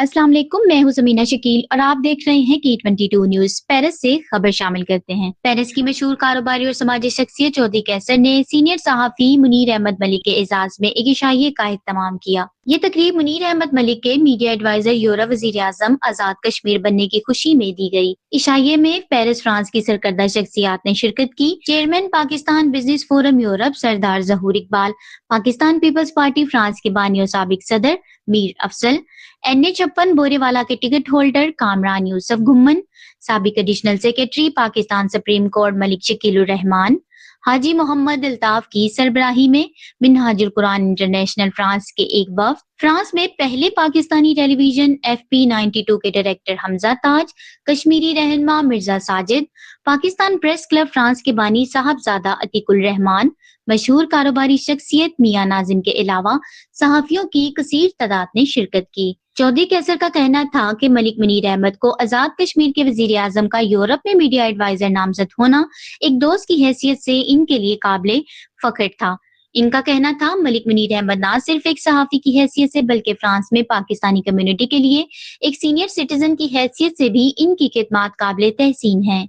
अस्सलाम वालेकुम, मैं हूं ज़मीना शकील और आप देख रहे हैं K22 न्यूज। पेरिस से खबर शामिल करते हैं। पेरिस की मशहूर कारोबारी और समाजी शख्सियत चौधरी कैसर ने सीनियर सहाफी मुनीर अहमद मलिक के एजाज में एक इशाइये का एहतमाम किया। ये तकरीब मुनीर अहमद मलिक के मीडिया एडवाइजर यूरोप वजीर आजम आजाद कश्मीर बनने की खुशी में दी गई। इशाइये में पेरिस फ्रांस की सरकर्दा शख्सियात ने शिरकत की। Chairman Pakistan business forum Europe Sardar Zahoor Iqbal, Pakistan Peoples party France के बानी और साबिक सदर मीर अफजल, NA56 बोरेवाला के टिकट होल्डर कामरान यूसुफ घुम्मन, साबिक additional secretary Pakistan supreme court Malik Shakilur Rehman, Haji Mohammad Altaf की सरबराही में मिनहाजुल कुरान इंटरनेशनल फ्रांस के एक वफ्द, फ्रांस में पहले पाकिस्तानी टेलीविजन FP92 के डायरेक्टर हमजा ताज, कश्मीरी रहनुमा Mirza Sajid, Pakistan press club France के बानी साहबजादा अतीकुल रहमान, मशहूर कारोबारी शख्सियत मियां नाजिम के अलावा सहाफियों की कसीर तादाद ने शिरकत की। चौधरी कैसर का कहना था कि मलिक मुनीर अहमद को आजाद कश्मीर के वजीर आजम का यूरोप में मीडिया एडवाइजर नामजद होना एक दोस्त की हैसियत से इनके लिए काबिले फख्र था। इनका कहना था मलिक मुनीर अहमद ना सिर्फ एक सहाफी की हैसियत से बल्कि फ्रांस में पाकिस्तानी कम्युनिटी के लिए एक सीनियर सिटीजन की हैसियत से भी इनकी खिदमत काबिले तहसीन है।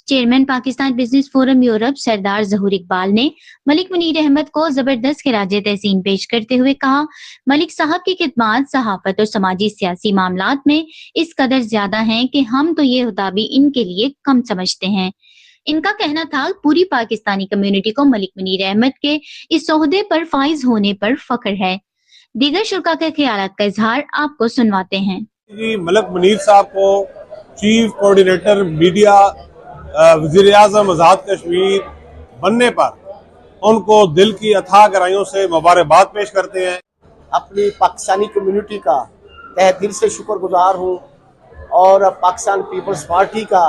Chairman Pakistan business forum Europe Sardar Zahoor Iqbal ने मलिक मुनीर अहमद को जबरदस्त खिराज तहसीन पेश करते हुए कहा, मलिक साहब की खिदमत सहाफत और समाजी सियासी मामलात में इस कदर ज्यादा हैं कि हम तो ये हुदा भी इनके लिए कम समझते हैं। इनका कहना था पूरी पाकिस्तानी कम्युनिटी को मलिक मुनीर अहमद के इस ओहदे पर फाइज होने पर फख्र है। दीगर शुरा के ख्यालात का इजहार आपको सुनवाते हैं। जी, मलिक मुनीर साहब को चीफ कोऑर्डिनेटर मीडिया वज़ीर आज़म आज़ाद कश्मीर बनने पर उनको दिल की अथाह गहराइयों से मुबारकबाद पेश करते हैं। अपनी पाकिस्तानी कम्युनिटी का तहे दिल से शुक्रगुजार हूँ और पाकिस्तान पीपल्स पार्टी का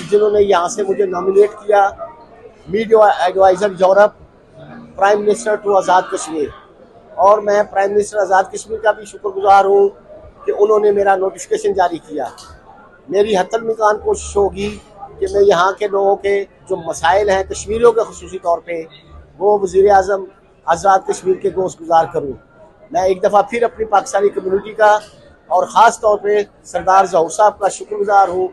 जिन्होंने यहाँ से मुझे नॉमिनेट किया media adviser Europe prime minister to Azad Kashmir. और मैं प्राइम मिनिस्टर आज़ाद कश्मीर का भी शुक्रगुजार हूँ कि उन्होंने मेरा नोटिफिकेशन जारी किया। मेरी हतल मिकान कोशिश होगी कि मैं यहाँ के लोगों के जो मसाइल हैं कश्मीरियों के खुसूसी तौर पे वो वज़ीर आज़म आज़ाद कश्मीर के गोश गुजार करूँ। मैं एक दफ़ा फिर अपनी पाकिस्तानी कम्युनिटी का और ख़ास तौर पे सरदार जहूर साहब का शुक्रगुजार हूँ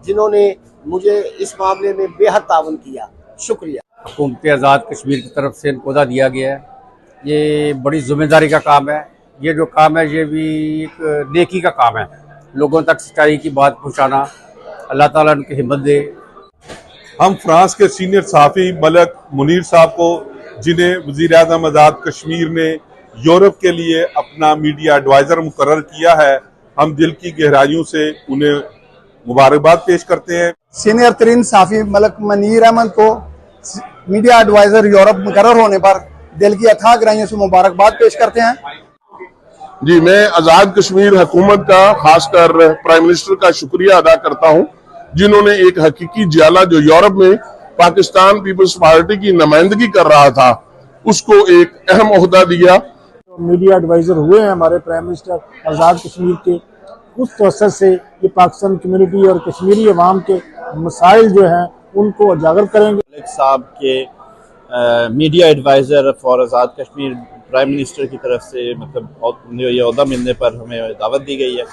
जिन्होंने मुझे इस मामले में बेहद ताउन किया। शुक्रिया। हुकूमत आज़ाद कश्मीर की तरफ से इनको दिया गया है, ये बड़ी जिम्मेदारी का काम है। ये जो काम है ये भी एक नेकी का काम है, लोगों तक सच्चाई की बात पहुँचाना। अल्लाह ताला उनकी हिम्मत दे। हम फ्रांस के सीनियर सहाफ़ी मलिक मुनीर साहब को, जिन्हें वज़ीर आज़म आज़ाद कश्मीर ने यूरोप के लिए अपना मीडिया एडवाइज़र मुकर्रर किया है, हम दिल की गहराइयों से उन्हें मुबारकबाद पेश करते हैं। सीनियर तरीन सहाफ़ी मलिक मुनीर अहमद को मीडिया एडवाइज़र यूरोप मुकर्रर होने पर दिल की अथाह गहराइयों से मुबारकबाद पेश करते हैं। जी, मैं आज़ाद कश्मीर हुकूमत का खासकर प्राइम मिनिस्टर का शुक्रिया अदा करता हूं, जिन्होंने एक हकीकी जियाला जो यूरोप में पाकिस्तान पीपल्स पार्टी की नुमाइंदगी कर रहा था उसको एक अहम ओहदा दिया। मीडिया एडवाइजर हुए हैं हमारे प्राइम मिनिस्टर आज़ाद कश्मीर के, उस तवज्जो से ये पाकिस्तान कम्युनिटी और कश्मीरी अवाम के मसाइल जो हैं उनको उजागर करेंगे। मलिक साहब के media adviser for Azad Kashmir prime minister की तरफ से मतलब ये ओहदा मिलने पर हमें दावत दी गई है।